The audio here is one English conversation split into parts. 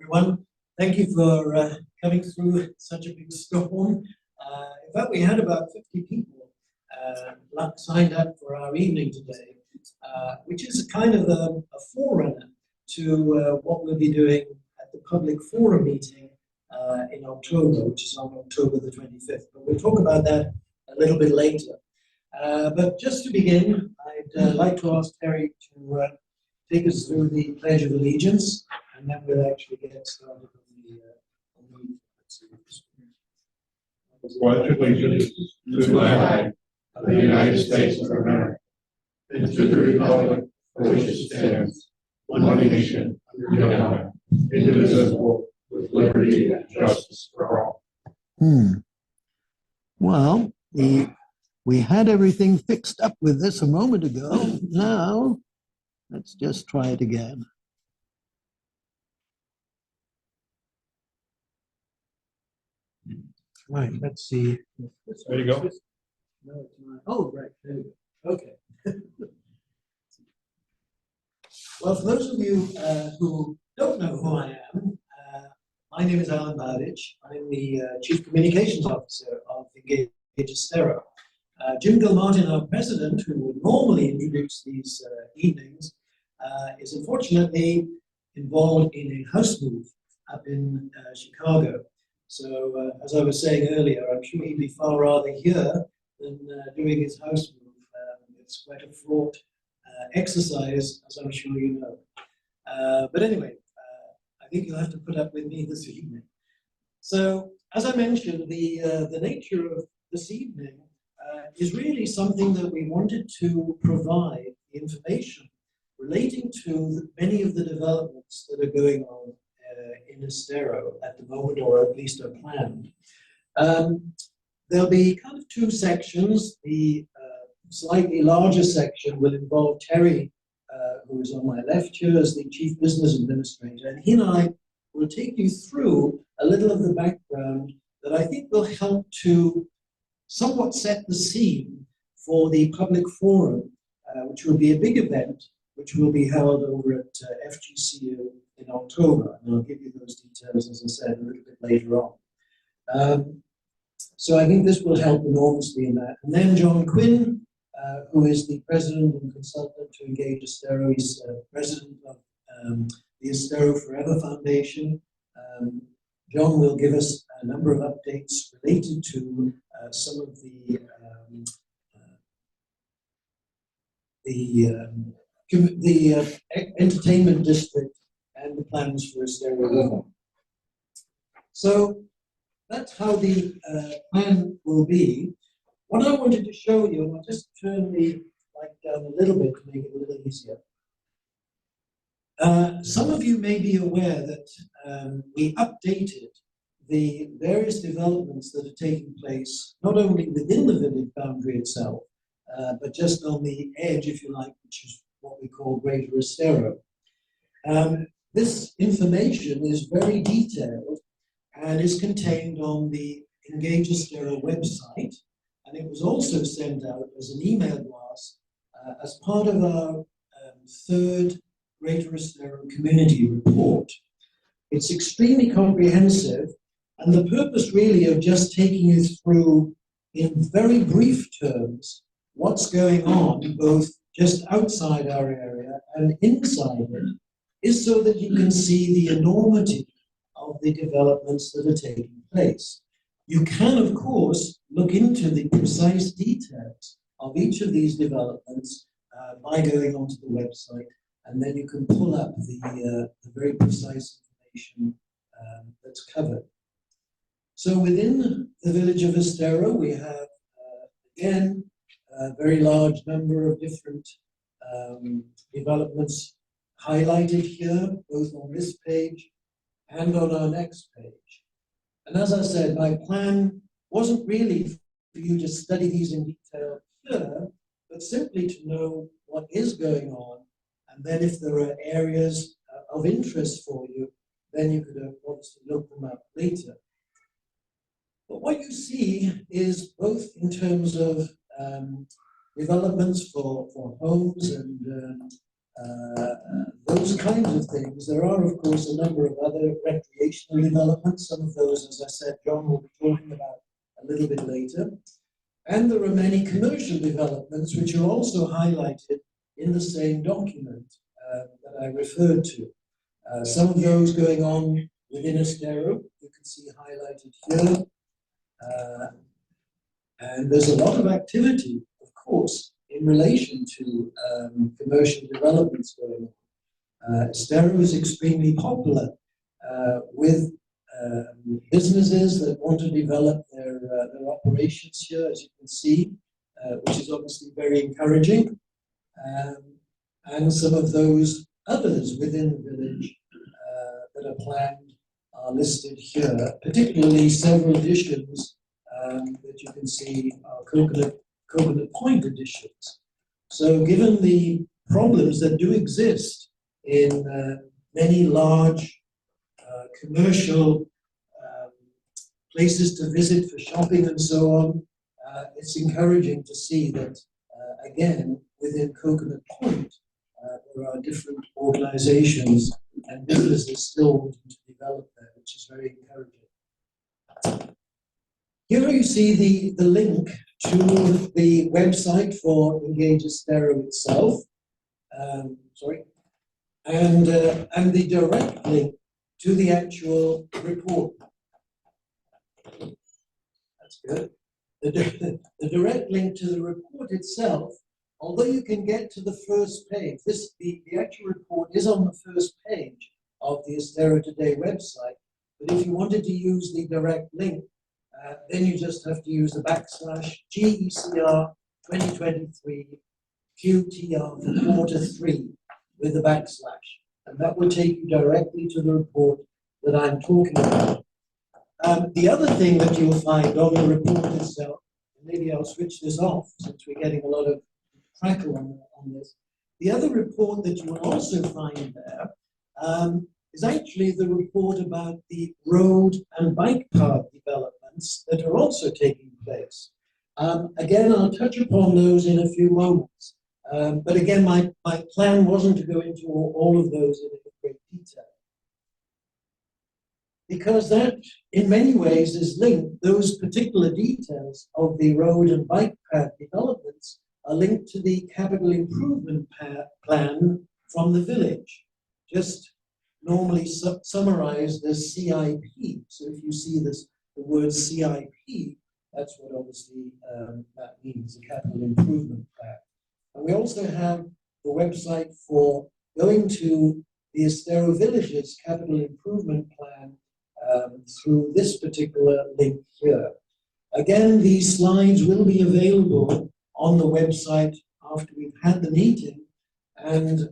everyone. Thank you for coming through such a big storm. In fact, we had about 50 people signed up for our evening today, which is a kind of a forerunner to what we'll be doing at the public forum meeting in October, which is on October the 25th. But we'll talk about that a little bit later. But just to begin, I'd like to ask Terry to take us through the Pledge of Allegiance, and then we'll actually get started on the Pledge allegiance to the flag of the United States of America and to the republic for which it stands, one nation, under God, indivisible, with liberty and justice for all. Well, we had everything fixed up with this a moment ago. Now, let's just try it again. Right, let's see. There you go. No, it's not. Oh, right. There we go. Okay. Well, for those of you who don't know who I am, my name is Alan Bowditch. I'm the Chief Communications Officer of Engage Estero. Jim Gilmartin, our president, who would normally introduce these evenings, is unfortunately involved in a house move up in Chicago. So, as I was saying earlier, I'm sure he'd be far rather here than doing his house move. It's quite a fraught exercise, as I'm sure you know. But anyway, I think you'll have to put up with me this evening. So, as I mentioned, the nature of this evening is really something that we wanted to provide the information relating to many of the developments that are going on in Estero at the moment, or at least are planned. There'll be kind of two sections. The slightly larger section will involve Terry, who is on my left here as the Chief Business Administrator, and he and I will take you through a little of the background that I think will help to somewhat set the scene for the public forum, which will be a big event, which will be held over at FGCU in October. And I'll give you those details, as I said, a little bit later on. So I think this will help enormously in that. And then John Quinn, who is the president and consultant to Engage Estero, he's president of the Estero Forever Foundation. John will give us a number of updates related to some of the entertainment district and the plans for Estero. So that's how the plan will be. What I wanted to show you, and I'll just turn the light down a little bit to make it a little easier. Some of you may be aware that we updated the various developments that are taking place, not only within the village boundary itself, but just on the edge, if you like, which is what we call Greater Estero. This information is very detailed and is contained on the Engage Estero website, and it was also sent out as an email blast as part of our third Greater Estero Community Report. It's extremely comprehensive, and the purpose really of just taking you through in very brief terms what's going on both just outside our area and inside it is so that you can see the enormity of the developments that are taking place. You can, of course, look into the precise details of each of these developments by going onto the website, and then you can pull up the very precise information that's covered. So within the village of Estero, we have, again, a very large number of different developments highlighted here, both on this page and on our next page. And as I said, my plan wasn't really for you to study these in detail here, but simply to know what is going on. And then if there are areas of interest for you, then you could obviously look them up later. But what you see is both in terms of developments for homes and those kinds of things. There are, of course, a number of other recreational developments. Some of those, as I said, John will be talking about a little bit later. And there are many commercial developments which are also highlighted in the same document that I referred to. Some of those going on within Estero, you can see highlighted here. And there's a lot of activity, of course, in relation to commercial developments going on. Estero is extremely popular with businesses that want to develop their operations here, as you can see, which is obviously very encouraging. And some of those others within the village that are planned are listed here, particularly several additions that you can see are Coconut Point additions. So given the problems that do exist in many large commercial places to visit for shopping and so on, it's encouraging to see that, again, within Coconut Point, there are different organizations and businesses still wanting to develop there, which is very encouraging. Here you see the link to the website for Engage Estero itself, and the direct link to the actual report. That's good. The direct link to the report itself, although you can get to the first page, the actual report is on the first page of the Estero Today website, but if you wanted to use the direct link, then you just have to use the /GECR 2023 QTR for quarter 3 with the /, and that will take you directly to the report that I'm talking about. The other thing that you'll find on the report itself, maybe I'll switch this off since we're getting a lot of crackle on this. The other report that you will also find there is actually the report about the road and bike path developments that are also taking place. Again, I'll touch upon those in a few moments. But again, my plan wasn't to go into all of those in great detail, because that, in many ways, is linked. Those particular details of the road and bike path developments are linked to the capital improvement plan from the village, just normally summarized as CIP. So if you see the word CIP, that's what obviously that means, the capital improvement plan. And we also have the website for going to the Estero Village's capital improvement plan through this particular link here. Again, these slides will be available on the website after we've had the meeting, and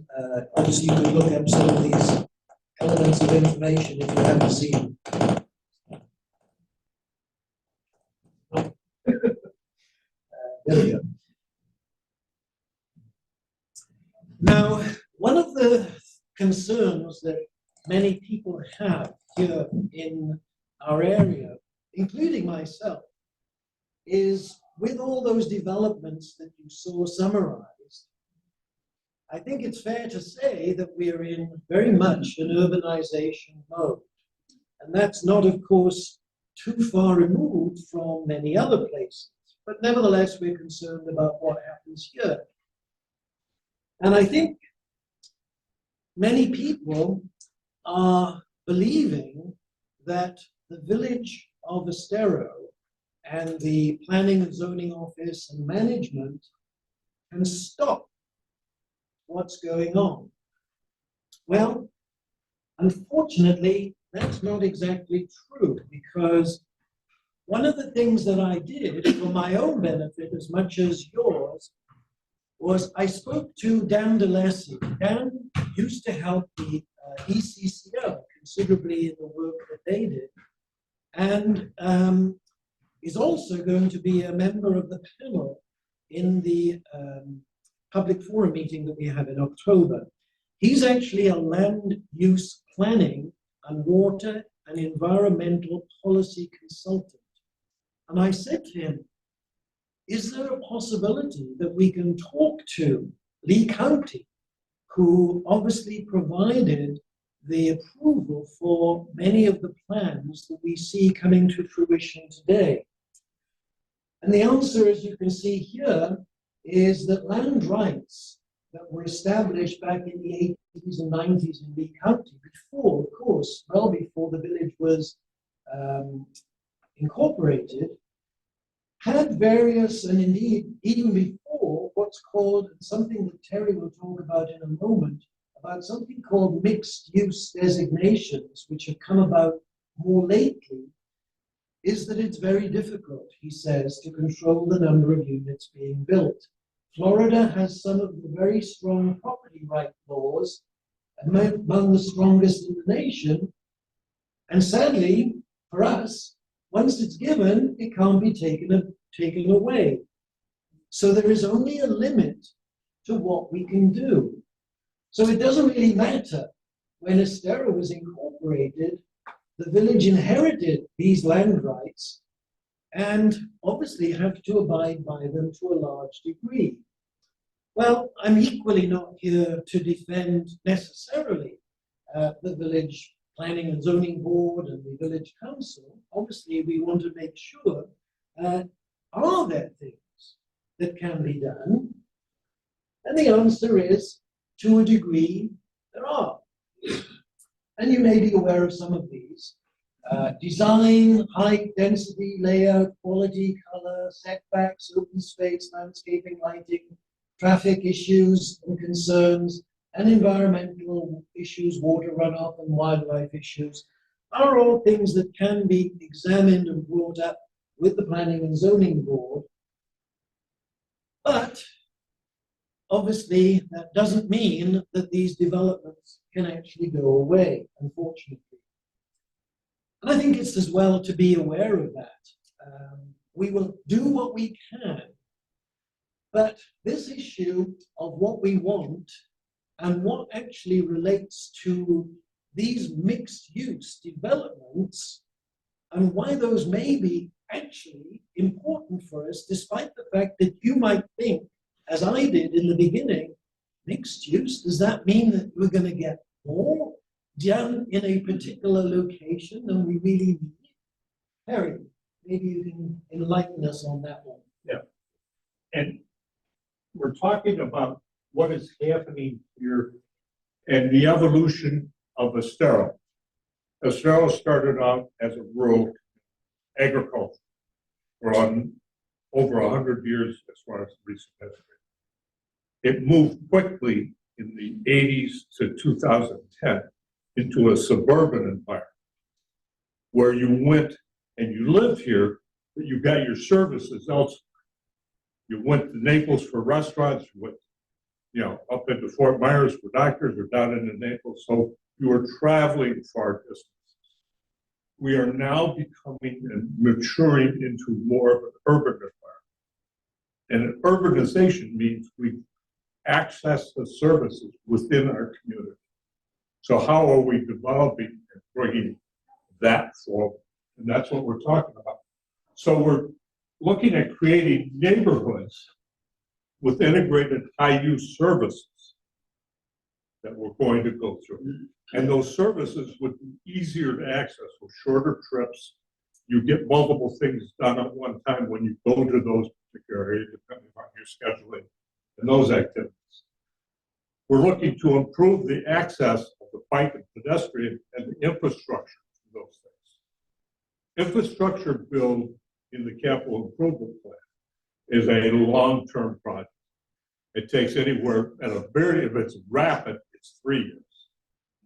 obviously you can look up some of these elements of information if you haven't seen them. There we go. Now, one of the concerns that many people have here in our area, including myself, is with all those developments that you saw summarized, I think it's fair to say that we're in very much an urbanization mode. And that's not, of course, too far removed from many other places. But nevertheless, we're concerned about what happens here. And I think many people are believing that the village of Estero and the planning and zoning office and management can stop what's going on. Well, unfortunately, that's not exactly true, because one of the things that I did for my own benefit as much as yours was I spoke to Dan DeLacy. Dan used to help the ECCL considerably in the work that they did, and is also going to be a member of the panel in the public forum meeting that we have in October. He's actually a land use planning and water and environmental policy consultant. And I said to him, is there a possibility that we can talk to Lee County who obviously provided the approval for many of the plans that we see coming to fruition today. And the answer, as you can see here, is that land rights that were established back in the 80s and 90s in Lee County, before, of course, well before the village was incorporated, had various, and indeed even before, what's called, something that Terry will talk about in a moment, about something called mixed use designations, which have come about more lately, is that it's very difficult, he says, to control the number of units being built. Florida has some of the very strong property right laws, among the strongest in the nation, and sadly, for us, once it's given, it can't be taken away. So there is only a limit to what we can do. So it doesn't really matter. When Estero was incorporated, the village inherited these land rights and obviously have to abide by them to a large degree. Well, I'm equally not here to defend necessarily the village planning and zoning board and the village council. Obviously, we want to make sure, are there things that can be done? And the answer is, to a degree, there are. And you may be aware of some of these. Design, height, density, layout, quality, color, setbacks, open space, landscaping, lighting, traffic issues and concerns, and environmental issues, water runoff and wildlife issues, are all things that can be examined and brought up with the Planning and Zoning Board. But obviously, that doesn't mean that these developments can actually go away, unfortunately. And I think it's as well to be aware of that. We will do what we can, but this issue of what we want and what actually relates to these mixed-use developments and why those may be actually important for us, despite the fact that you might think, as I did in the beginning, mixed use, does that mean that we're going to get more done in a particular location than we really need? Harry, maybe you can enlighten us on that one. Yeah. And we're talking about what is happening here and the evolution of Estero. Estero started out as a rural agriculture for over 100 years as far as recent history. It moved quickly in the 80s to 2010 into a suburban environment where you went and you lived here, but you got your services elsewhere. You went to Naples for restaurants, you went, up into Fort Myers for doctors or down into Naples. So you were traveling far distances. We are now becoming and maturing into more of an urban environment. And an urbanization means we access the services within our community. So how are we developing and bringing that forward? And that's what we're talking about. So we're looking at creating neighborhoods with integrated high-use services that we're going to go through. And those services would be easier to access with shorter trips. You get multiple things done at one time when you go to those particular areas, depending on your scheduling and those activities. We're looking to improve the access of the bike and pedestrian and the infrastructure for those things. Infrastructure build in the capital improvement plan is a long-term project. It takes anywhere if it's rapid, it's 3 years.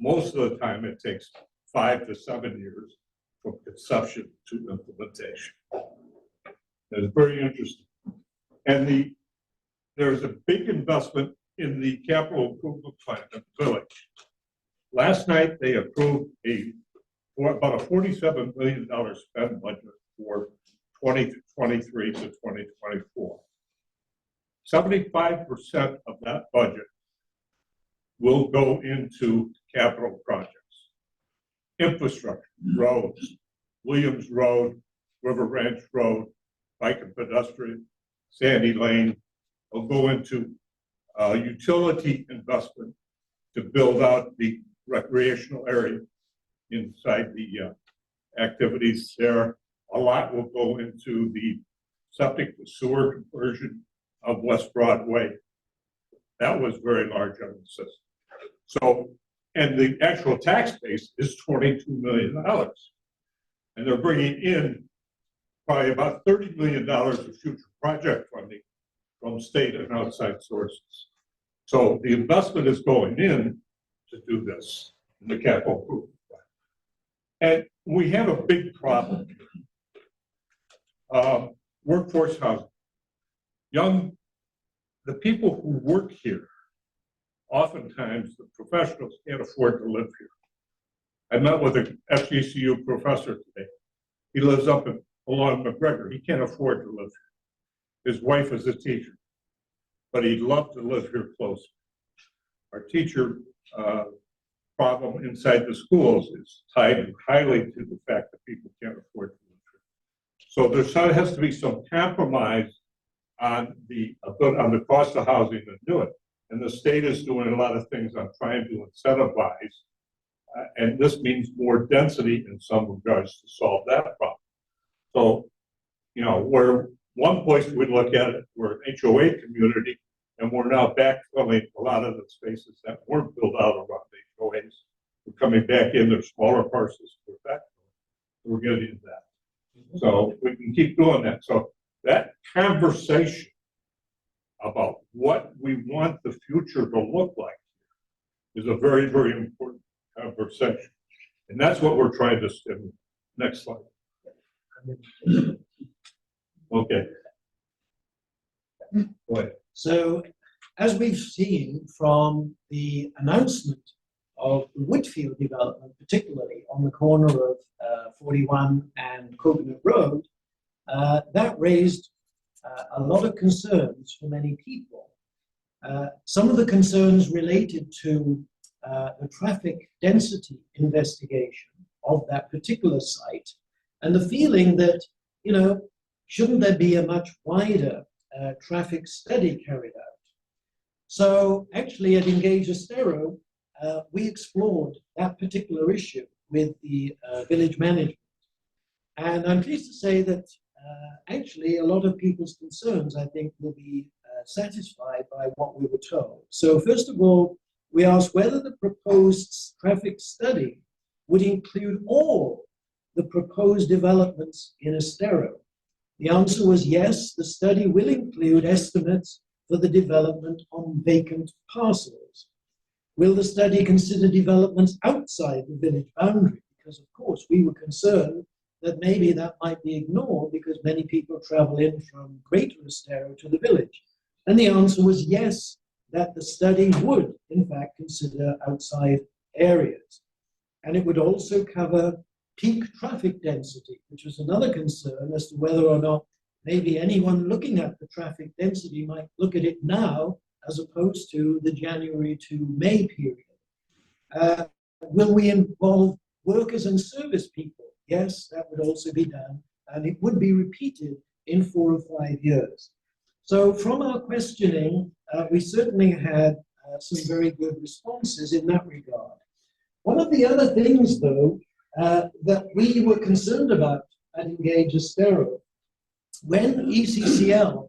Most of the time it takes 5 to 7 years from conception to implementation. It's very interesting. And there's a big investment in the capital improvement plan in the village. Last night they approved about a $47 million spend budget for 2023 to 2024. 75% of that budget will go into capital projects. Infrastructure, roads, Williams Road, River Ranch Road, bike and pedestrian, Sandy Lane, will go into utility investment to build out the recreational area inside the activities there. A lot will go into the septic to sewer conversion of West Broadway. That was very large on the system. So, and the actual tax base is $22 million. And they're bringing in probably about $30 million of future project funding from state and outside sources. So the investment is going in to do this in the capital improvement plan. And we have a big problem. Workforce housing. The people who work here, oftentimes the professionals can't afford to live here. I met with a FGCU professor today. He lives up along McGregor. He can't afford to live here. His wife is a teacher, but he'd love to live here closer. Our teacher problem inside the schools is tied highly to the fact that people can't afford to live here. So there has to be some compromise on the cost of housing to do it. And the state is doing a lot of things on trying to incentivize, and this means more density in some regards to solve that problem. So, you know, where one place we look at it, we're an HOA community, and we're now backfilling a lot of the spaces that weren't built out around HOAs. We're coming back in, there's smaller parcels to backfill. We're getting into that. So we can keep doing that. So that conversation about what we want the future to look like is a very, very important conversation. And that's what we're trying to stimulate. Next slide. Okay. Go ahead. So, as we've seen from the announcement of the Whitfield development, particularly on the corner of 41 and Coconut Road, that raised a lot of concerns for many people. Some of the concerns related to the traffic density investigation of that particular site, and the feeling that, you know, shouldn't there be a much wider traffic study carried out? So actually at Engage Estero, we explored that particular issue with the village management. And I'm pleased to say that actually a lot of people's concerns, I think, will be satisfied by what we were told. So first of all, we asked whether the proposed traffic study would include all the proposed developments in Estero. The answer was yes, the study will include estimates for the development on vacant parcels. Will the study consider developments outside the village boundary? Because of course we were concerned that maybe that might be ignored because many people travel in from Greater Estero to the village. And the answer was yes, that the study would in fact consider outside areas. And it would also cover peak traffic density, which was another concern as to whether or not maybe anyone looking at the traffic density might look at it now as opposed to the January to May period. Will we involve workers and service people? Yes, that would also be done, and it would be repeated in 4 or 5 years. So from our questioning, we certainly had some very good responses in that regard. One of the other things, though, that we were concerned about at Engage Estero, when ECCL,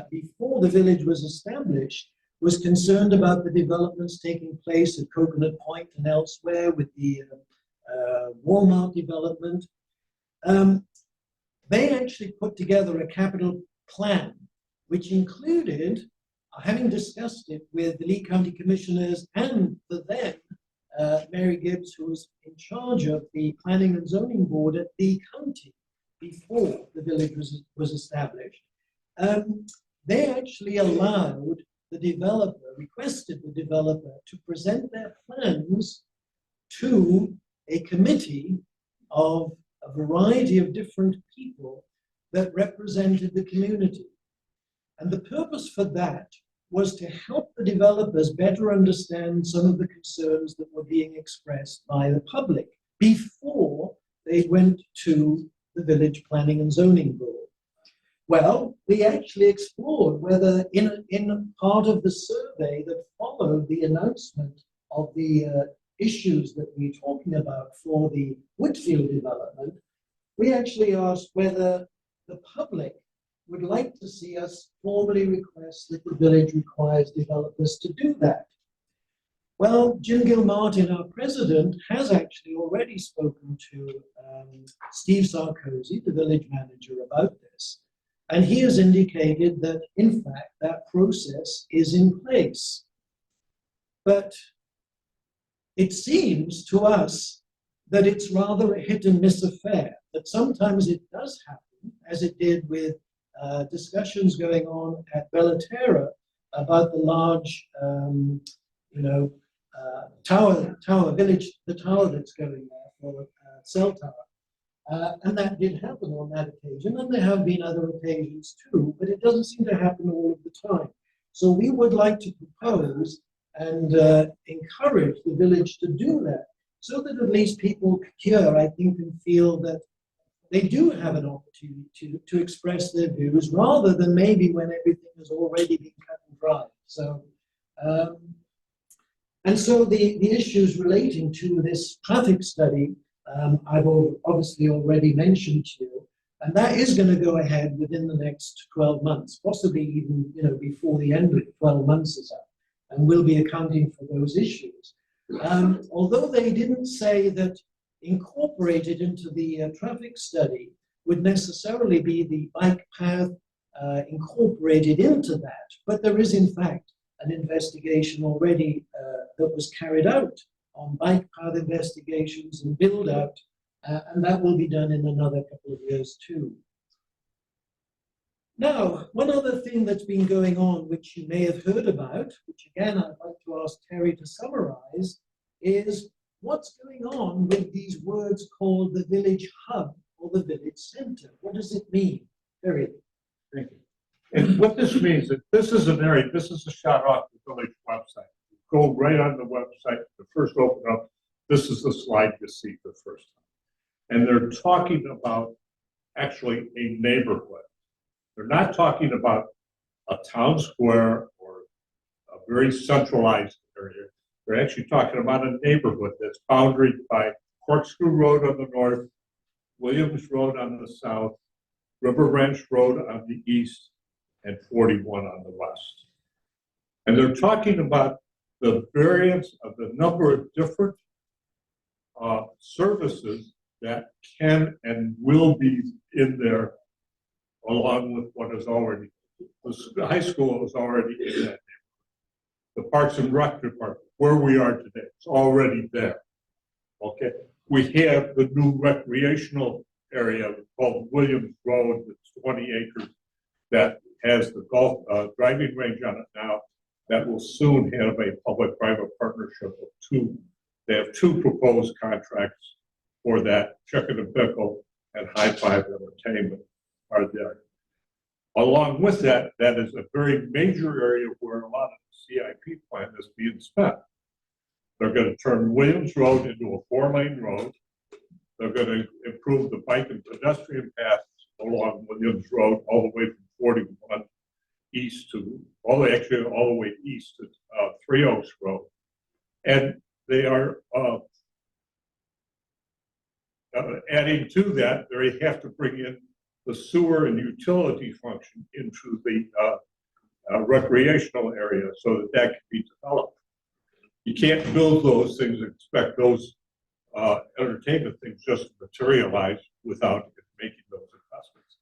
before the village was established, was concerned about the developments taking place at Coconut Point and elsewhere with the Walmart development, they actually put together a capital plan, which included, having discussed it with the Lee County Commissioners and the then Mary Gibbs, who was in charge of the Planning and Zoning Board at Lee County before the village was established, they actually allowed the developer, requested the developer to present their plans to a committee of a variety of different people that represented the community. And the purpose for that was to help the developers better understand some of the concerns that were being expressed by the public before they went to the Village Planning and Zoning Board. Well, we actually explored whether in part of the survey that followed the announcement of the issues that we're talking about for the Whitfield development, we actually asked whether the public would like to see us formally request that the village requires developers to do that. Well, Jim Gilmartin, our president, has actually already spoken to Steve Sarkozy, the village manager, about this. And he has indicated that, in fact, that process is in place. But it seems to us that it's rather a hit and miss affair, that sometimes it does happen, as it did with discussions going on at Bellaterra about the large, tower village, the tower that's going there for cell tower. And that did happen on that occasion, and there have been other occasions too, but it doesn't seem to happen all of the time. So we would like to propose and encourage the village to do that, so that at least people here, I think, can feel that they do have an opportunity to express their views, rather than maybe when everything has already been cut and dried. So, and so the issues relating to this traffic study, I've obviously already mentioned to you, and that is going to go ahead within the next 12 months, possibly even before the end of 12 months is up, and we'll be accounting for those issues. Although they didn't say that incorporated into the traffic study would necessarily be the bike path incorporated into that, but there is in fact an investigation already that was carried out on bike path investigations and build out, and that will be done in another couple of years too. Now, one other thing that's been going on, which you may have heard about, which again I'd like to ask Terry to summarize, is what's going on with these words called the village hub or the village center. What does it mean? Terry. Thank you. And what this means is this is an area, this is a shot off the village website. Go right on the website, the first open up, this is the slide you see the first time. And they're talking about actually a neighborhood. They're not talking about a town square or a very centralized area. They're actually talking about a neighborhood that's boundaried by Corkscrew Road on the north, Williams Road on the south, River Ranch Road on the east, and 41 on the west. And they're talking about the variance of the number of different services that can and will be in there, along with what is already, the high school is already in that neighborhood. The Parks and Rec Department, where we are today, it's already there. Okay, we have the new recreational area called Williams Road, that's 20 acres, that has the golf driving range on it now, that will soon have a public-private partnership of two. They have two proposed contracts for that. Chicken and Pickle and High Five Entertainment are there. Along with that, that is a very major area where a lot of the CIP plan is being spent. They're going to turn Williams Road into a 4-lane road. They're going to improve the bike and pedestrian paths along Williams Road all the way from 41 east to, all the way east to 3 Oaks Road. And they are adding to that, they have to bring in the sewer and utility function into the recreational area so that that can be developed. You can't build those things and expect those entertainment things just to materialize without making those investments.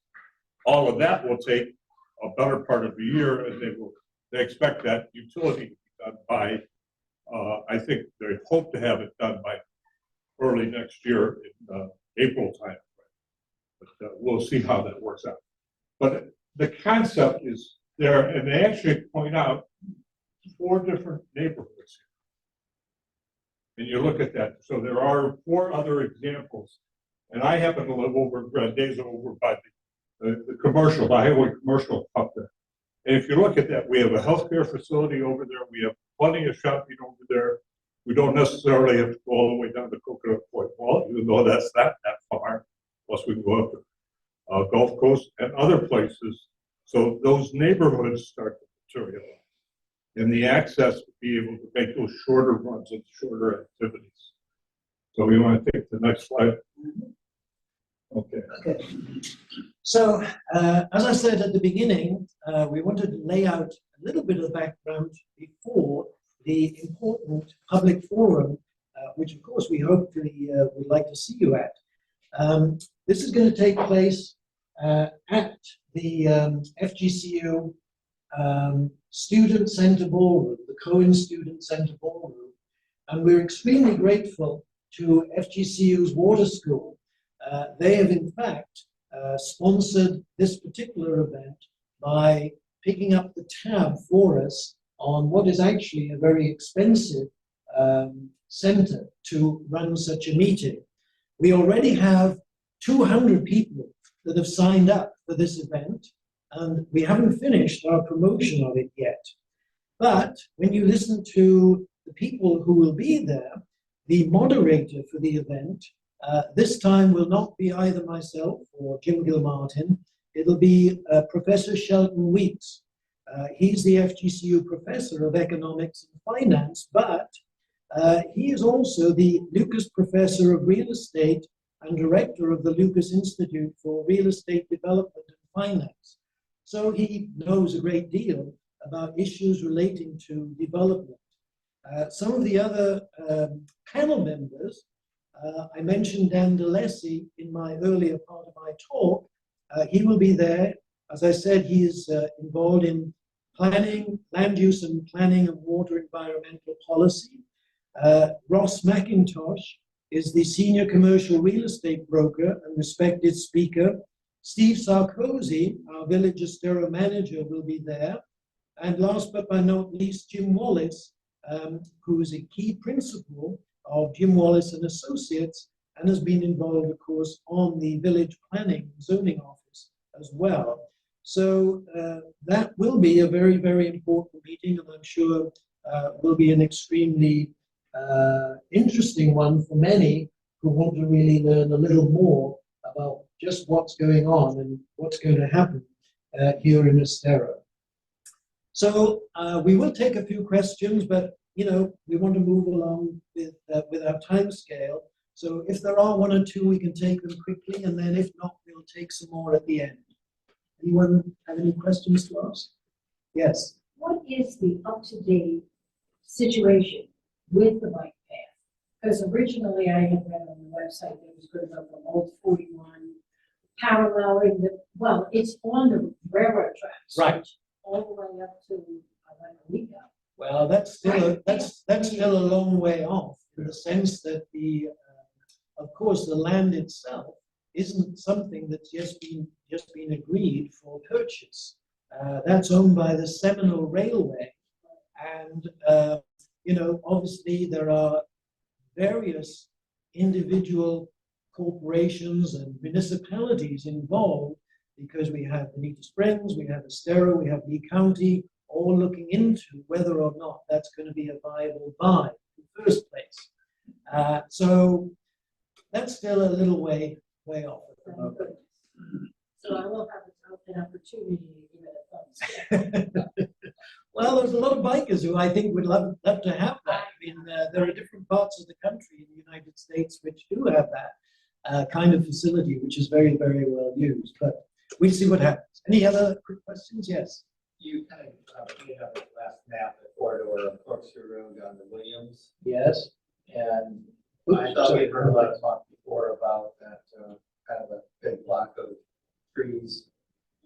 All of that will take a better part of a year, and they expect that utility to be done by, I think they hope to have it done by early next year in April time. But we'll see how that works out. But the concept is there, and they actually point out 4 different neighborhoods. And you look at that. So there are 4 other examples. And I happen to live over days over by the commercial, the highway commercial up there. And if you look at that, we have a healthcare facility over there. We have plenty of shopping over there. We don't necessarily have to go all the way down to Coconut Point Mall, even though that's not that far. Plus we can go up to Gulf Coast and other places. So those neighborhoods start to materialize. and the access would be able to make those shorter runs and shorter activities. So we want to take the next slide. Okay. Okay. So, as I said at the beginning, we wanted to lay out a little bit of background before the important public forum, which of course we hopefully would like to see you at. This is going to take place at the FGCU Student Center Ballroom, the Cohen Student Center Ballroom, and we're extremely grateful to FGCU's Water School. They have in fact sponsored this particular event by picking up the tab for us on what is actually a very expensive center to run such a meeting. We already have 200 people that have signed up for this event, and we haven't finished our promotion of it yet. But when you listen to the people who will be there, the moderator for the event this time will not be either myself or Jim Gilmartin. It'll be Professor Shelton Weeks. He's the FGCU Professor of Economics and Finance, but he is also the Lucas Professor of Real Estate and Director of the Lucas Institute for Real Estate Development and Finance. So he knows a great deal about issues relating to development. Some of the other panel members, I mentioned Dan DeLessi in my earlier part of my talk. He will be there. As I said, he is involved in planning, land use and planning of water environmental policy. Ross McIntosh is the senior commercial real estate broker and respected speaker. Steve Sarkozy, our village Estero manager, will be there. And last but by not least, Jim Wallace, who is a key principal of Jim Wallace and Associates and has been involved, of course, on the village planning zoning office as well. So that will be a very, very important meeting, and I'm sure will be an extremely interesting one for many who want to really learn a little more about just what's going on and what's going to happen here in Estero. So we will take a few questions, but you know, we want to move along with our time scale. So if there are one or two, we can take them quickly, and then if not, we'll take some more at the end. Anyone have any questions to ask? Yes. What is the up-to-date situation with the bike path? Because originally I had read on the website that it was going to go from Old 41, paralleling the, well, it's on the railroad tracks. Right. All the way up to like a week ago. Well, that's still a long way off, in the sense that the, of course, the land itself isn't something that's just been agreed for purchase. That's owned by the Seminole Railway, and you know, obviously there are various individual corporations and municipalities involved, because we have Bonita Springs, we have Estero, we have Lee County, all looking into whether or not that's going to be a viable buy in the first place. So that's still a little way off. So I will have an opportunity to give it a thumbs up. Well, there's a lot of bikers who I think would love to have that. I mean, there are different parts of the country in the United States which do have that kind of facility, which is very, very well used. But we'll see what happens. Any other quick questions? Yes. You kind of pointed out the last map, the corridor of Corkscrew Road down to Williams, Yes. and Oops, I thought sorry. we heard a lot of talk before about that kind of a big block of trees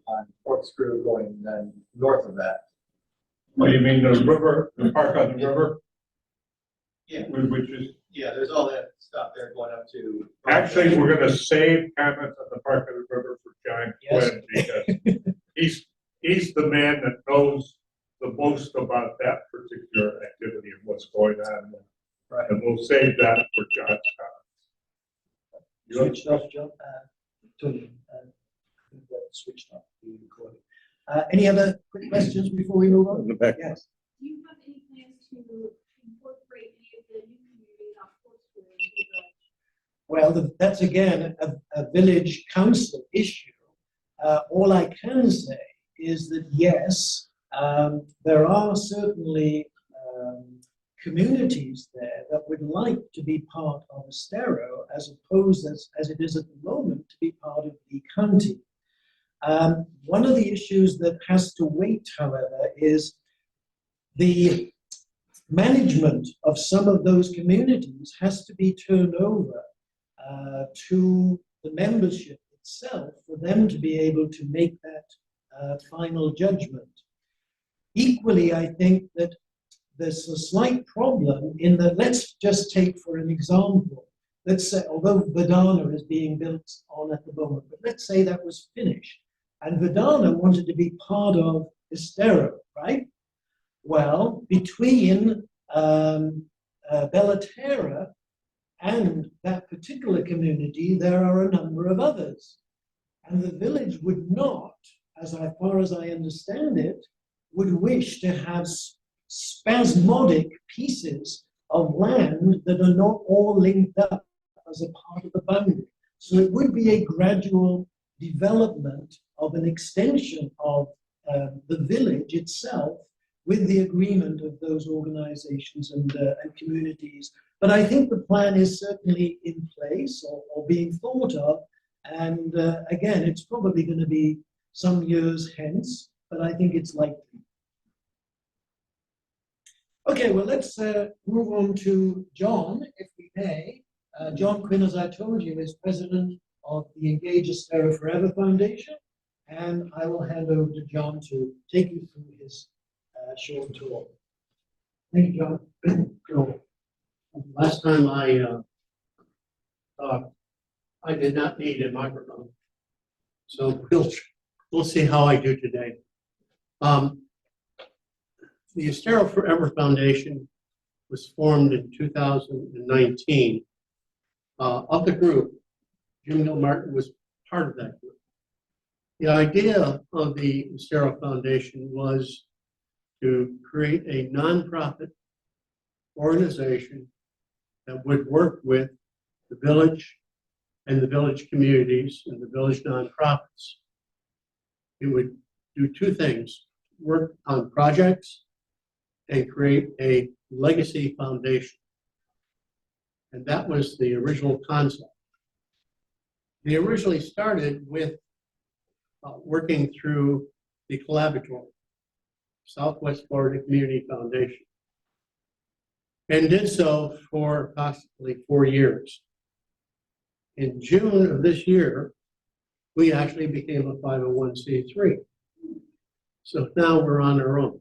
on Corkscrew going then north of that. What do you mean, the river, the park on the river? Yeah, Which is, yeah. There's all that stuff there going up to. actually, we're gonna save comments on the park on the river for John Yes. Quinn, because he's the man that knows the most about that particular activity and what's going on. Right. And we'll save that for John's comments. You have- Switched off, John. Tony, switched off the recording. Any other quick questions before we move on? In the back. Yes. Do you have any plans to incorporate any of the new communities off Corkscrew into the village? Well, that's again a village council issue. All I can say is that yes, There are certainly communities there that would like to be part of Estero as opposed as it is at the moment to be part of the county. One of the issues that has to wait, however, is the management of some of those communities has to be turned over to the membership itself for them to be able to make that final judgment. Equally, I think that there's a slight problem in that, let's just take for an example, let's say, although Vedana is being built on at the moment, but let's say that was finished and Vedana wanted to be part of Estero, right? Well, between Bellaterra and that particular community, there are a number of others. And the village would not, as far as I understand it, would wish to have spasmodic pieces of land that are not all linked up as a part of the boundary. So it would be a gradual development of an extension of the village itself with the agreement of those organizations and communities. But I think the plan is certainly in place or being thought of. And again, it's probably going to be some years hence, but I think it's likely. Okay, well, let's move on to John, if we may. John Quinn, as I told you, is president of the Engage Estero Forever Foundation. And I will hand over to John to take you through his short talk. Thank you, John. So, last time I talked, I did not need a microphone. So we'll see how I do today. The Estero Forever Foundation was formed in 2019. Of the group, Jim Gilmartin was part of that group. The idea of the Estero Foundation was to create a nonprofit organization that would work with the village and the village communities and the village nonprofits. It would do two things: work on projects and create a legacy foundation. And that was the original concept. They originally started with working through the collaboratory, Southwest Florida Community Foundation, and did so for approximately 4 years. In June of this year, we actually became a 501c3. So now we're on our own.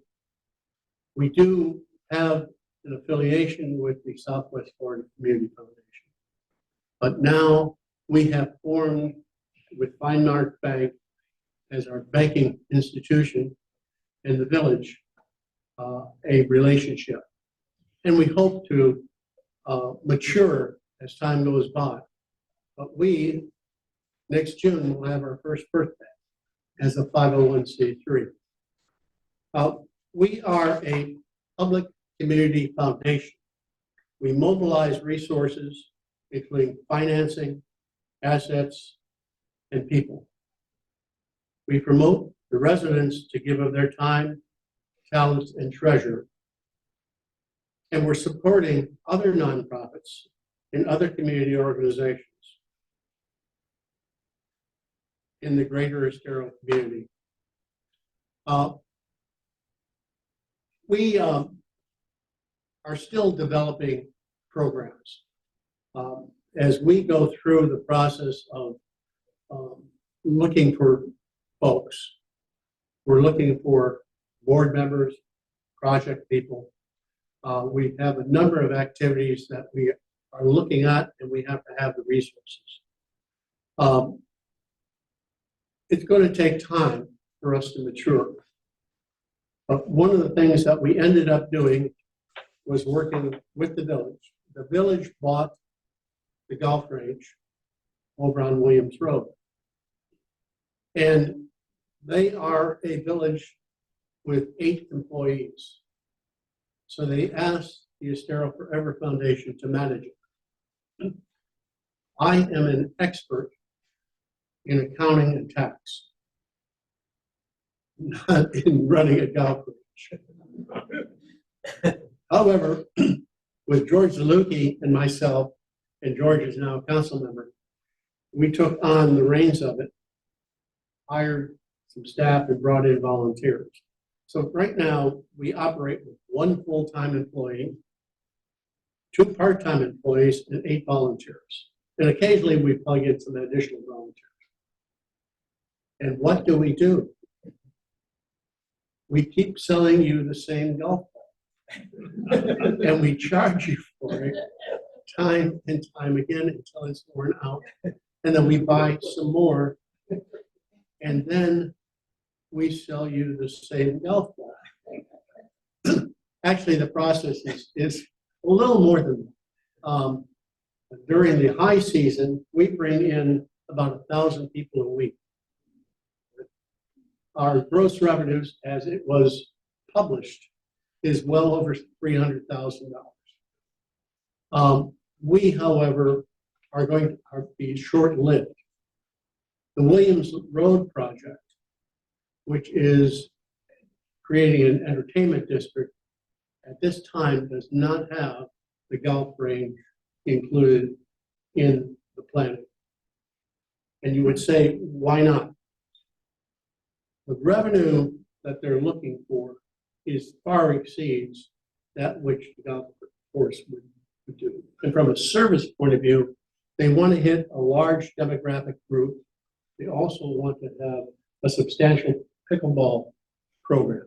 We do have an affiliation with the Southwest Florida Community Foundation, but now we have formed with Finemark Bank as our banking institution in the village a relationship. And we hope to mature as time goes by. But we, next June, will have our first birthday as a 501c3. We are a public community foundation. We mobilize resources, including financing, assets, and people. We promote the residents to give of their time, talents, and treasure. And we're supporting other nonprofits and other community organizations in the greater Estero community. We are still developing programs. As we go through the process of looking for folks, we're looking for board members, project people. We have a number of activities that we are looking at, and we have to have the resources. It's going to take time for us to mature. But one of the things that we ended up doing was working with the village. The village bought the golf range over on Williams Road. And they are a village with 8 employees. So they asked the Estero Forever Foundation to manage it. I am an expert in accounting and tax. not in running a golf range. However, with George Zaluki and myself, and George is now a council member, we took on the reins of it, hired some staff, and brought in volunteers. So right now, we operate with 1 full-time employee, 2 part-time employees, and 8 volunteers. And occasionally, we plug in some additional volunteers. And what do? We keep selling you the same golf ball. And we charge you for it time and time again until it's worn out. And then we buy some more. And then we sell you the same golf ball. Actually, the process is a little more than that. During the high season, we bring in about 1,000 people a week. Our gross revenues, as it was published, is well over $300,000. We, however, are going to be short-lived. The Williams Road project, which is creating an entertainment district, at this time does not have the golf range included in the planning. And you would say, why not? The revenue that they're looking for far exceeds that which the golf course would do. And from a service point of view, they want to hit a large demographic group. They also want to have a substantial pickleball program.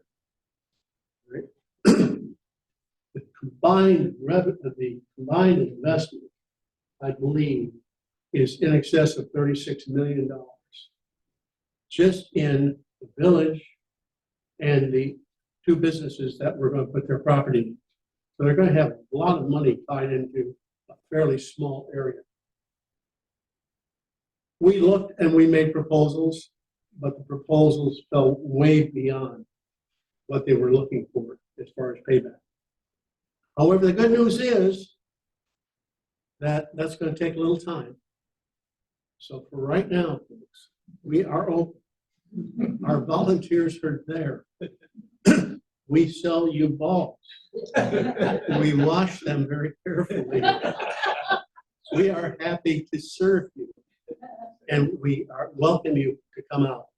Right? The combined investment, I believe, is in excess of $36 million just in the village and the 2 businesses that we're going to put their property in. So they're going to have a lot of money tied into a fairly small area. We looked and we made proposals, but the proposals fell way beyond what they were looking for as far as payback. However, the good news is that that's going to take a little time. So for right now, folks, we are open. Our volunteers are there. We sell you balls. We wash them very carefully. We are happy to serve you. And we welcome you to come out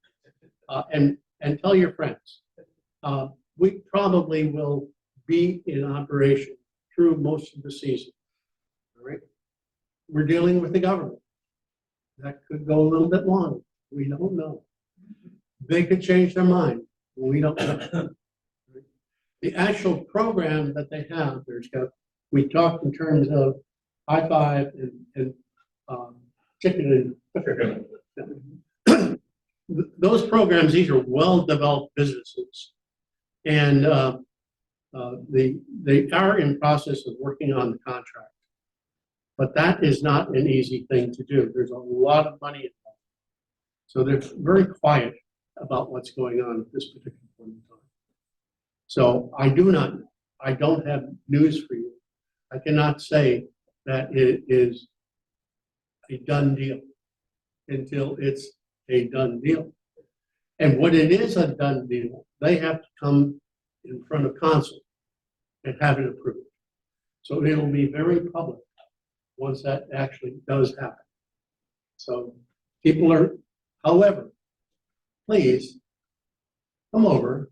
and tell your friends. We probably will be in operation through most of the season. All right? We're dealing with the government. That could go a little bit longer. We don't know. They could change their mind. We don't know. The actual program that they have, we talked in terms of high five and chicken and those programs. These are well-developed businesses, and they are in process of working on the contract. But that is not an easy thing to do. There's a lot of money involved. So they're very quiet about what's going on at this particular point in time. So I don't have news for you. I cannot say that it is a done deal until it's a done deal. And when it is a done deal, they have to come in front of council and have it approved. So it'll be very public once that actually does happen. So people are, however, please come over.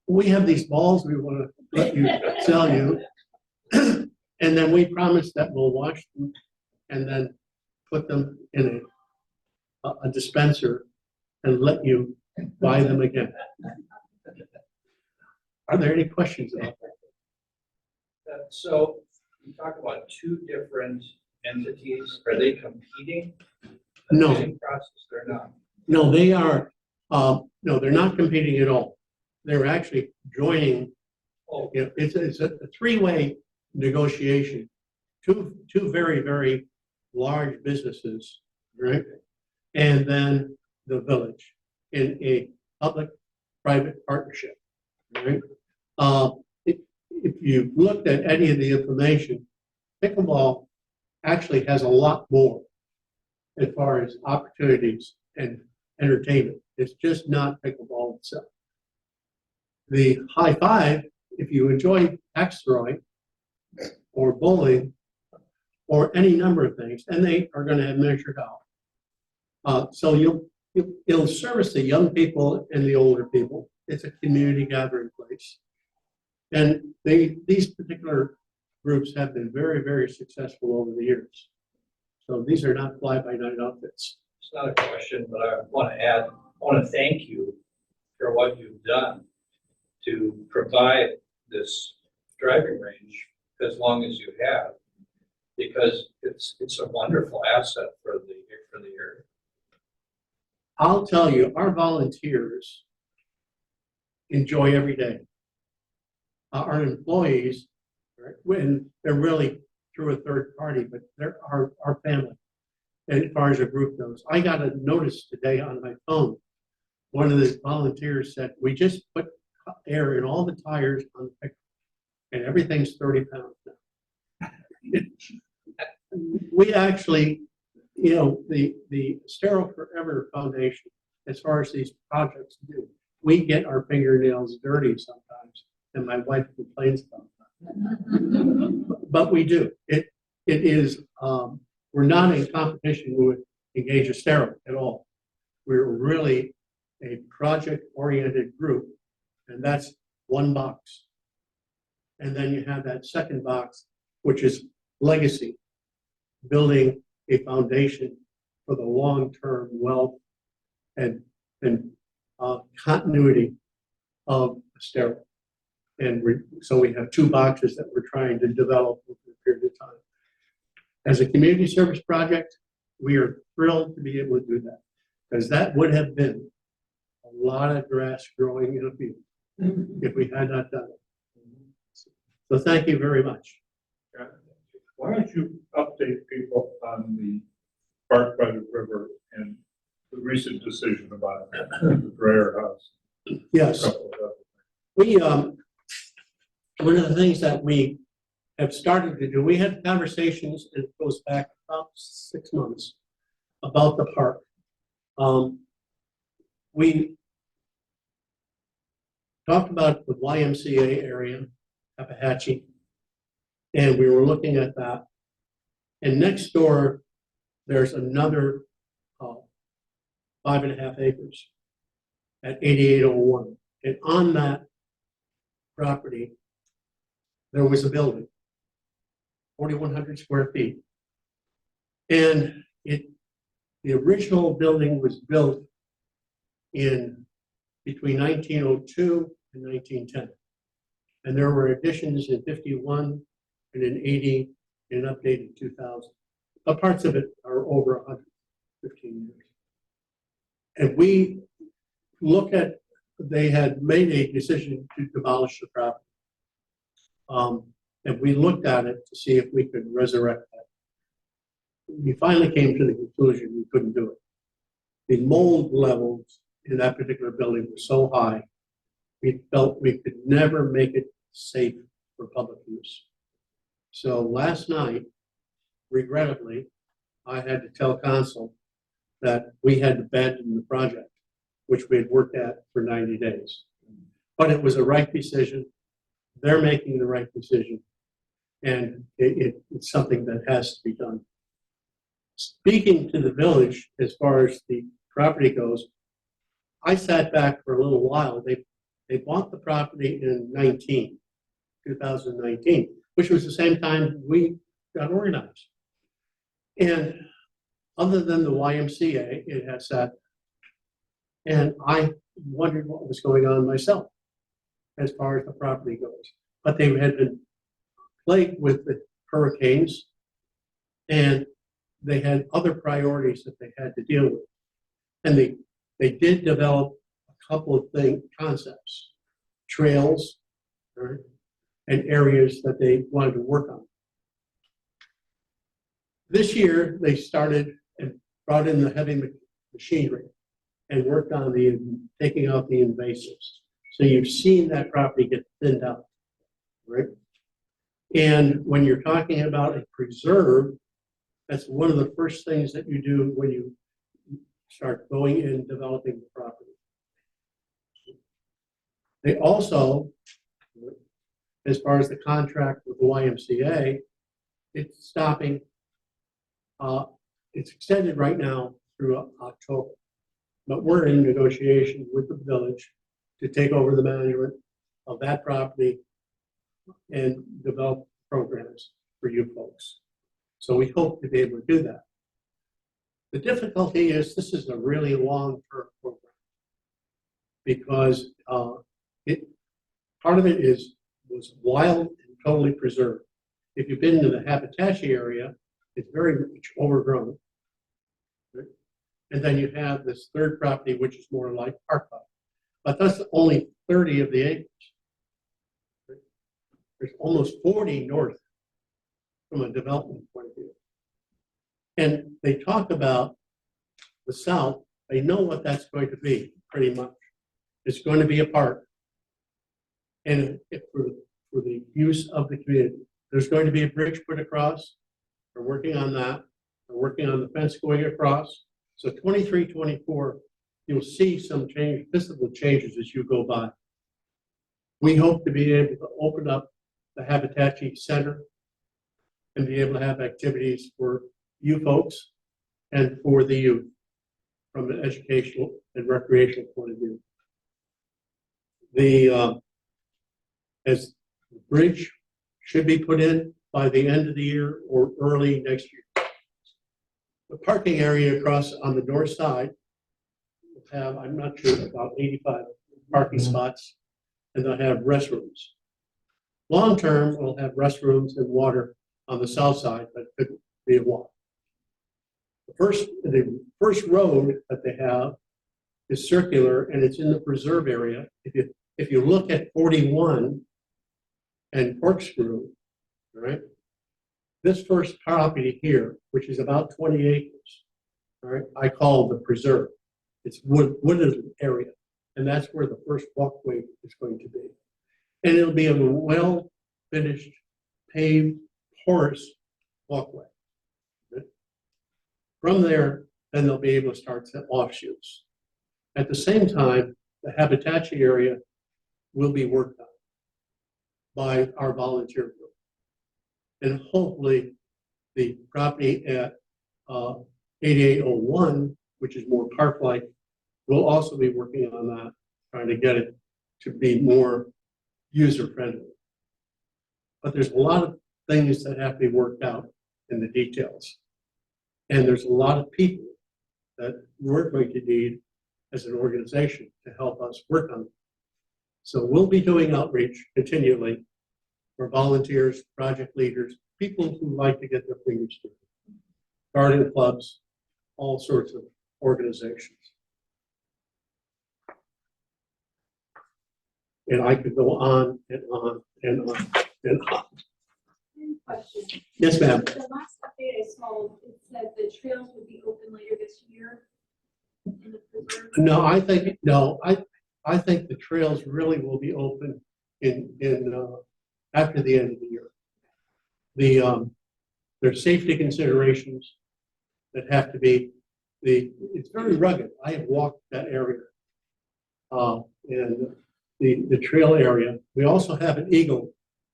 We have these balls we want to let you sell you. And then we promise that we'll wash them and then put them in a dispenser and let you buy them again. Are there any questions about that? So you talk about 2 different entities. Are they competing? No. The bidding process, they're not. No, they are. No, they're not competing at all. They're actually joining. Oh, You know, it's a 3-way negotiation. Two very, very large businesses, right? And then the village in a public-private partnership, right? If you looked at any of the information, pickleball actually has a lot more as far as opportunities and entertainment. It's just not pickleball itself. The high five, if you enjoy axe throwing or bowling or any number of things, and they are going to have measured out. So it'll service the young people and the older people. It's a community gathering place. And these particular groups have been very, very successful over the years. So these are not fly-by-night outfits. It's not a question, but I want to add, I want to thank you for what you've done to provide this driving range as long as you have, because it's a wonderful asset for the area. I'll tell you, our volunteers enjoy every day. Our employees, right, when they're really through a third party, but they're our family. And as far as a group goes, I got a notice today on my phone. One of the volunteers said, "We just put air in all the tires on the pickup, and everything's 30 pounds now." We actually, you know, the Estero Forever Foundation, as far as these projects do, we get our fingernails dirty sometimes, and my wife complains about that. But we do. It is, we're not in competition with Engage Estero at all. We're really a project-oriented group, and that's one box. And then you have that second box, which is legacy, building a foundation for the long-term wealth and continuity of Estero. And so we have two boxes that we're trying to develop over a period of time. As a community service project, we are thrilled to be able to do that, because that would have been a lot of grass growing in a field if we had not done it. So thank you very much. Why don't you update people on the Park by the River and the recent decision about the Dreyer House? Yes. We, one of the things that we have started to do, we had conversations, and it goes back about 6 months, about the park. We talked about the YMCA area, Appalachia, and we were looking at that. And next door, there's another 5.5 acres at 8801. And on that property, there was a building, 4,100 square feet. And the original building was built in between 1902 and 1910. And there were additions in 51 and in 80 and updated in 2000. But parts of it are over 115 years. And we look at, they had made a decision to demolish the property. And we looked at it to see if we could resurrect that. We finally came to the conclusion we couldn't do it. The mold levels in that particular building were so high, we felt we could never make it safe for public use. So last night, regrettably, I had to tell council that we had to abandon the project, which we had worked at for 90 days. But it was a right decision. They're making the right decision. And it's something that has to be done. Speaking to the village, as far as the property goes, I sat back for a little while. They bought the property in 2019, which was the same time we got organized. And other than the YMCA, it had sat. And I wondered what was going on myself as far as the property goes. But they had been plagued with the hurricanes, and they had other priorities that they had to deal with. And they did develop a couple of concepts, trails, right, and areas that they wanted to work on. This year, they started and brought in the heavy machinery and worked on taking out the invasives. So you've seen that property get thinned out, right? And when you're talking about a preserve, that's one of the first things that you do when you start going in and developing the property. They also, as far as the contract with the YMCA, it's stopping. It's extended right now through October, but we're in negotiation with the village to take over the management of that property and develop programs for you folks. So we hope to be able to do that. The difficulty is this is a really long-term program because part of it was wild and totally preserved. If you've been to the Habitashi area, it's very much overgrown. Right? And then you have this third property, which is more like park-like. But that's only 30 of the acres. Right? There's almost 40 north from a development point of view. And they talk about the south, they know what that's going to be, pretty much. It's going to be a park. And for the use of the community. There's going to be a bridge put across. We're working on that. We're working on the fence going across. So 23, 24, you'll see some change, visible changes as you go by. We hope to be able to open up the Habitachi Center and be able to have activities for you folks and for the youth from an educational and recreational point of view. As the bridge should be put in by the end of the year or early next year. The parking area across on the north side will have, I'm not sure, about 85 parking spots, and they'll have restrooms. Long term, we'll have restrooms and water on the south side, but it could be a walk. The first road that they have is circular and it's in the preserve area. If you look at 41 and Corkscrew, all right, this first property here, which is about 20 acres, all right, I call the preserve. It's wooded area, and that's where the first walkway is going to be. And it'll be a well-finished, paved, porous walkway. Okay? From there, then they'll be able to start to offshoots. At the same time, the Habitachi area will be worked on by our volunteer group. And hopefully the property at 8801, which is more park-like, will also be working on that, trying to get it to be more user-friendly. But there's a lot of things that have to be worked out in the details. And there's a lot of people that we're going to need as an organization to help us work on it. So we'll be doing outreach continually for volunteers, project leaders, people who like to get their fingers dirty, garden clubs, all sorts of organizations. And I could go on and on and on and on. Question. Yes, ma'am. The last update I saw, it said the trails would be open later this year in the preserve. No, I think the trails really will be open in after the end of the year. There's safety considerations that have to be, it's very rugged. I have walked that area. And the trail area, we also have an eagle.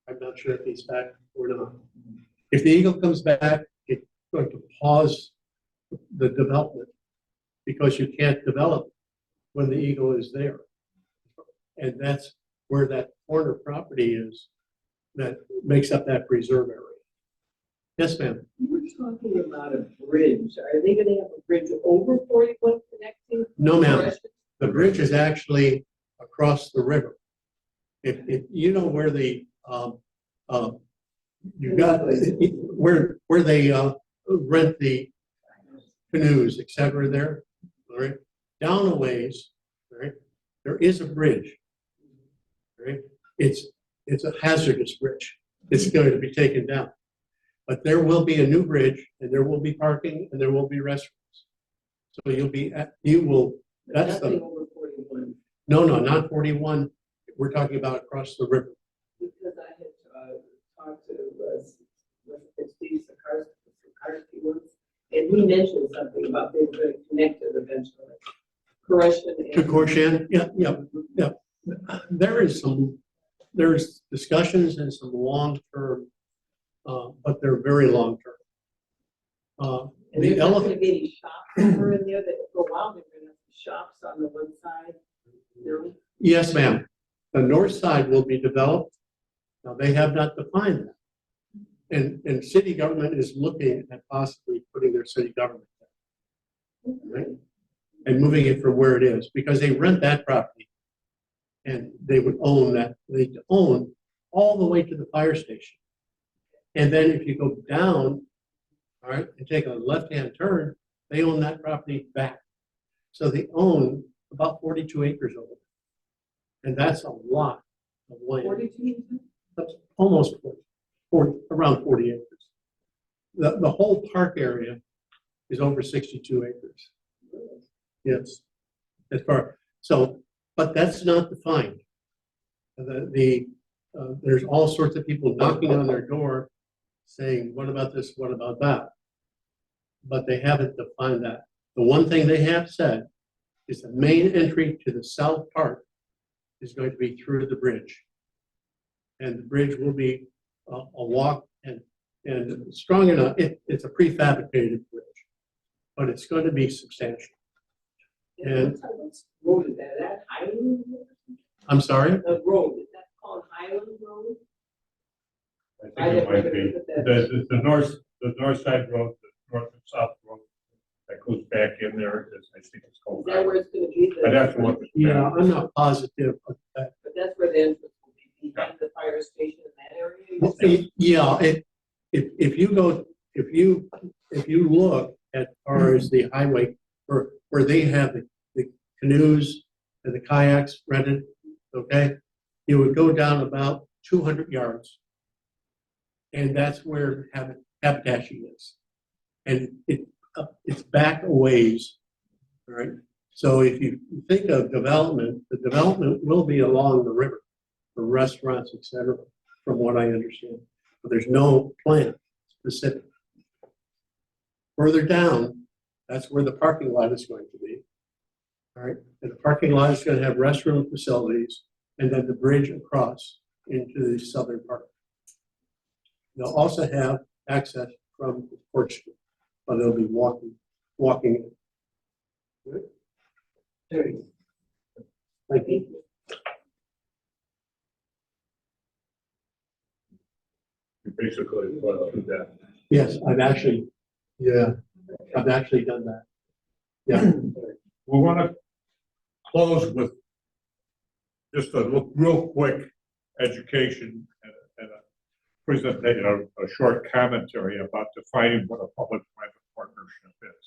I'm not sure if he's back or not. If the eagle comes back, it's going to pause the development because you can't develop when the eagle is there. And that's where that corner property is that makes up that preserve area. Yes, ma'am. You were talking about a bridge. Are they gonna have a bridge over 41 connecting? No, ma'am. The bridge is actually across the river. If you know where the you got where they rent the canoes, etc. There, all right, down a ways, all right, there is a bridge. All right, it's a hazardous bridge. It's going to be taken down, but there will be a new bridge, and there will be parking, and there will be restrooms. So you will. That's Nothing the over 41. no, not 41. We're talking about across the river. Because I had talked to Steve Sakarsky once, and he mentioned something about they were going to connect it eventually. Correction. To Korshan, yeah. There's discussions and some long-term, but they're very long-term. And The there's not going to elephant, be any shops over in there that for a while they're going to have shops on the one side. No? yes, ma'am. The north side will be developed. Now, they have not defined that. And city government is looking at possibly putting their city government there. Right? And moving it from where it is, because they rent that property. And they would own that, they'd own all the way to the fire station. And then if you go down, all right, and take a left-hand turn, they own that property back. So they own about 42 acres over there. And that's a lot of land. 42? That's almost 40, around 40 acres. The whole park area is over 62 acres. Yes, as far, so, but that's not defined. There's all sorts of people knocking on their door saying, what about this, what about that? But they haven't defined that. The one thing they have said is the main entry to the south part is going to be through the bridge. And the bridge will be a walk and strong enough, it's a prefabricated bridge, but it's going to be substantial. And Road is that Highland? I'm sorry? The road, is that called Highland Road? I think it might be. The north side road, the north and south road that goes back in there, I think it's called. Is that where it's gonna be? I'd have to look. Yeah, I'm not positive of that. But that's where the entrance will be, behind the fire station in that area? Yeah, if you look at far as the highway where they have the canoes and the kayaks rented, okay, you would go down about 200 yards. And that's where habitashi is. And it's back a ways, all right? So if you think of development, the development will be along the river for restaurants, et cetera, from what I understand. But there's no plan specific. Further down, that's where the parking lot is going to be. All right, and the parking lot is going to have restroom facilities and then the bridge across into the southern part. They'll also have access from the porch, but they'll be walking. Good. There you go. Thank you. You basically went through that. Yes, I've actually done that. Yeah. We want to close with just a real quick education and a presentation, a short commentary about defining what a public-private partnership is.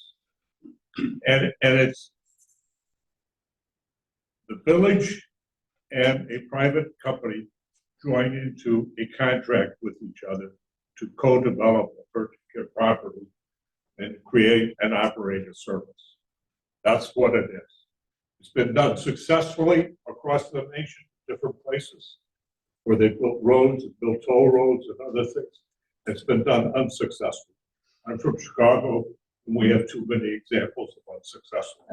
And it's the village and a private company join into a contract with each other to co-develop a particular property and create and operate a service. That's what it is. It's been done successfully across the nation, different places, where they built roads and built toll roads and other things. It's been done unsuccessfully. I'm from Chicago, and we have too many examples of unsuccessful.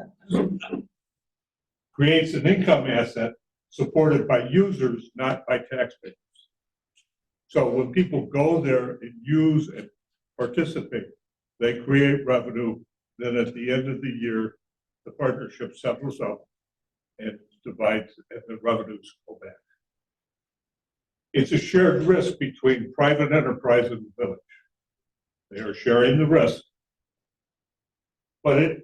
Creates an income asset supported by users, not by taxpayers. So when people go there and use and participate, they create revenue. Then at the end of the year, the partnership settles up and divides, and the revenues go back. It's a shared risk between private enterprise and the village. They are sharing the risk. But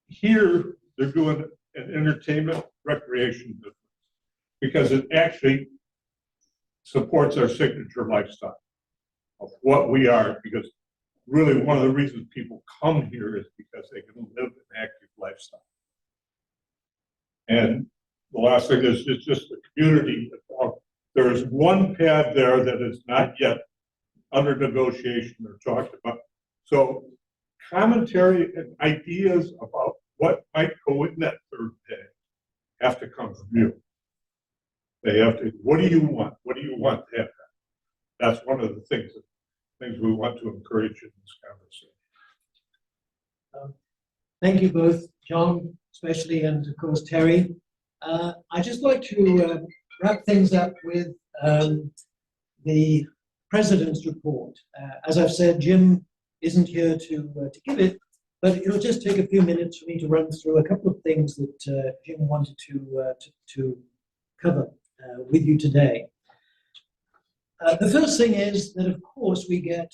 here, they're doing an entertainment recreation business because it actually supports our signature lifestyle of what we are, because really one of the reasons people come here is because they can live an active lifestyle. And the last thing is it's just the community. There is one pad there that is not yet under negotiation or talked about. So commentary and ideas about what might go in that third pad have to come from you. They have to, what do you want? What do you want to have? That's one of the things we want to encourage in this conversation. Thank you both, John, especially, and of course, Terry. I'd just like to wrap things up with the President's report. As I've said, Jim isn't here to give it, but it'll just take a few minutes for me to run through a couple of things that Jim wanted to cover with you today. The first thing is that, of course, we get,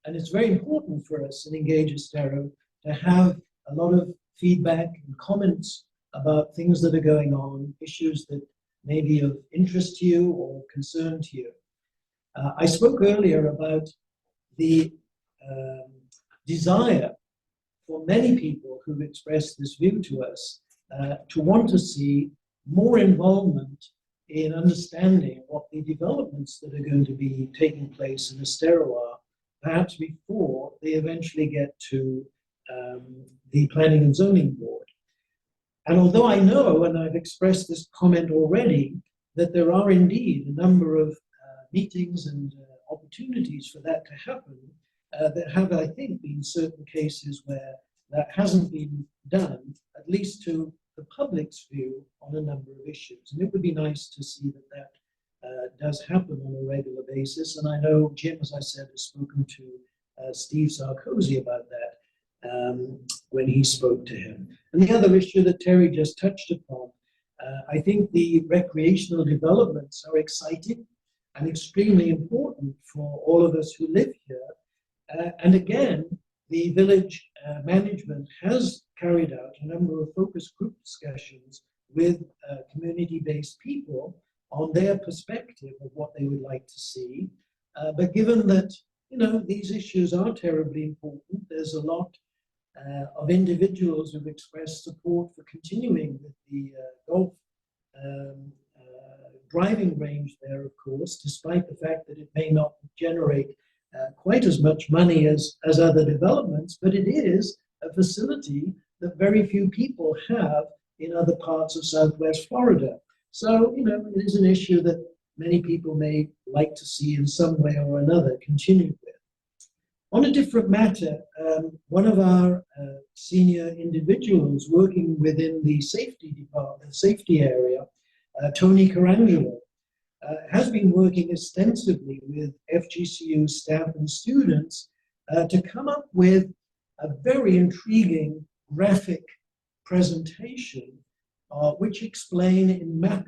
and it's very important for us in Engage Estero to have a lot of feedback and comments about things that are going on, issues that may be of interest to you or concern to you. I spoke earlier about the desire for many people who've expressed this view to us to want to see more involvement in understanding what the developments that are going to be taking place in Estero are, perhaps before they eventually get to the Planning and Zoning Board. And although I know, and I've expressed this comment already, that there are indeed a number of meetings and opportunities for that to happen, there have, I think, been certain cases where that hasn't been done, at least to the public's view on a number of issues. And it would be nice to see that that does happen on a regular basis. And I know Jim, as I said, has spoken to Steve Sarkozy about that when he spoke to him. And the other issue that Terry just touched upon, I think the recreational developments are exciting and extremely important for all of us who live here. And again, the village management has carried out a number of focus group discussions with community-based people on their perspective of what they would like to see. But given that, you know, these issues are terribly important, there's a lot of individuals who've expressed support for continuing with the golf driving range there, of course, despite the fact that it may not generate quite as much money as other developments, but it is a facility that very few people have in other parts of Southwest Florida. So, you know, it is an issue that many people may like to see in some way or another continued with. On a different matter, one of our senior individuals working within the safety department, safety area, Tony Carangelo, has been working extensively with FGCU staff and students to come up with a very intriguing graphic presentation which explain in map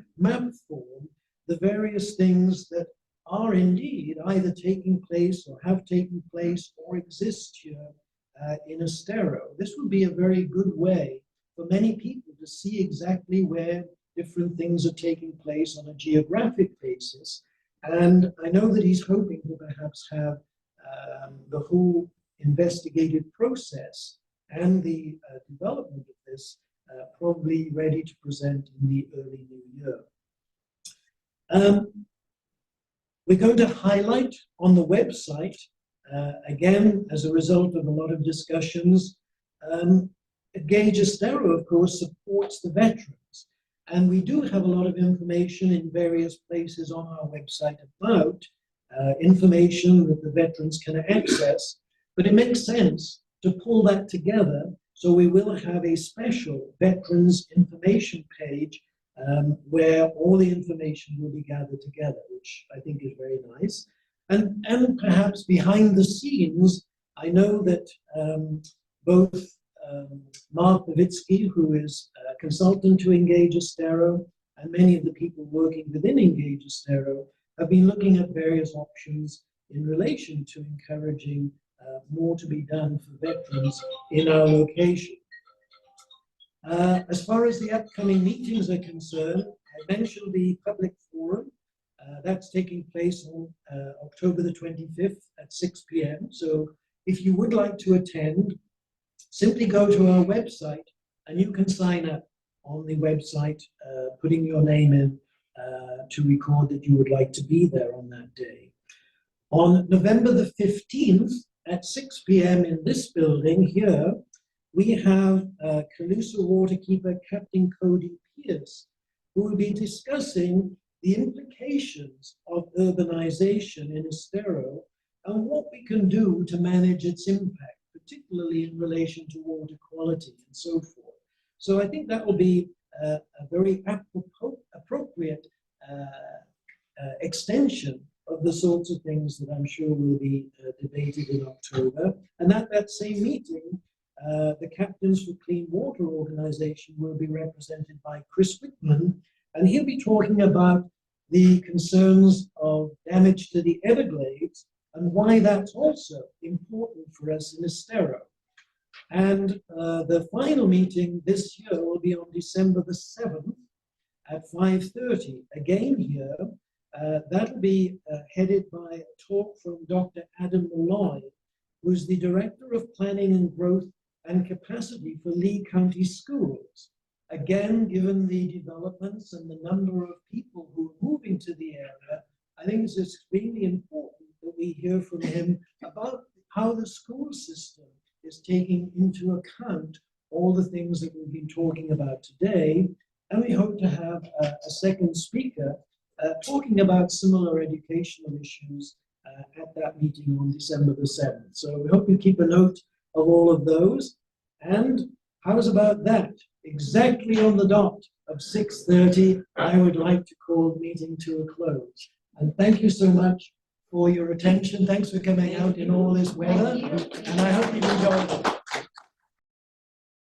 form the various things that are indeed either taking place or have taken place or exist here in Estero. This would be a very good way for many people to see exactly where different things are taking place on a geographic basis. And I know that he's hoping to perhaps have the whole investigative process and the development of this probably ready to present in the early new year. We're going to highlight on the website, again, as a result of a lot of discussions, Engage Estero, of course, supports the veterans. And we do have a lot of information in various places on our website about information that the veterans can access, but it makes sense to pull that together. So we will have a special veterans information page where all the information will be gathered together, which I think is very nice. And perhaps behind the scenes, I know that both Mark Novitsky, who is a consultant to Engage Estero, and many of the people working within Engage Estero have been looking at various options in relation to encouraging more to be done for veterans in our location. As far as the upcoming meetings are concerned, I mentioned the public forum. That's taking place on October the 25th at 6 p.m. So if you would like to attend, simply go to our website and you can sign up on the website, putting your name in to record that you would like to be there on that day. On November the 15th at 6 p.m. in this building here, we have Calusa waterkeeper Captain Cody Pierce, who will be discussing the implications of urbanization in Estero and what we can do to manage its impact, particularly in relation to water quality and so forth. So I think that will be a very appropriate extension of the sorts of things that I'm sure will be debated in October. And at that same meeting, the Captains for Clean Water organization will be represented by Chris Whitman, and he'll be talking about the concerns of damage to the Everglades and why that's also important for us in Estero. And the final meeting this year will be on December the 7th at 5:30, again here. That'll be headed by a talk from Dr. Adam Malloy, who's the Director of Planning and Growth and Capacity for Lee County Schools. Again, given the developments and the number of people who are moving to the area, I think it's extremely important that we hear from him about how the school system is taking into account all the things that we've been talking about today. And we hope to have a second speaker talking about similar educational issues at that meeting on December the 7th. So we hope you keep a note of all of those. And how's about that? Exactly on the dot of 6:30, I would like to call the meeting to a close. And thank you so much for your attention. Thanks for coming out in all this weather, and I hope you've enjoyed it.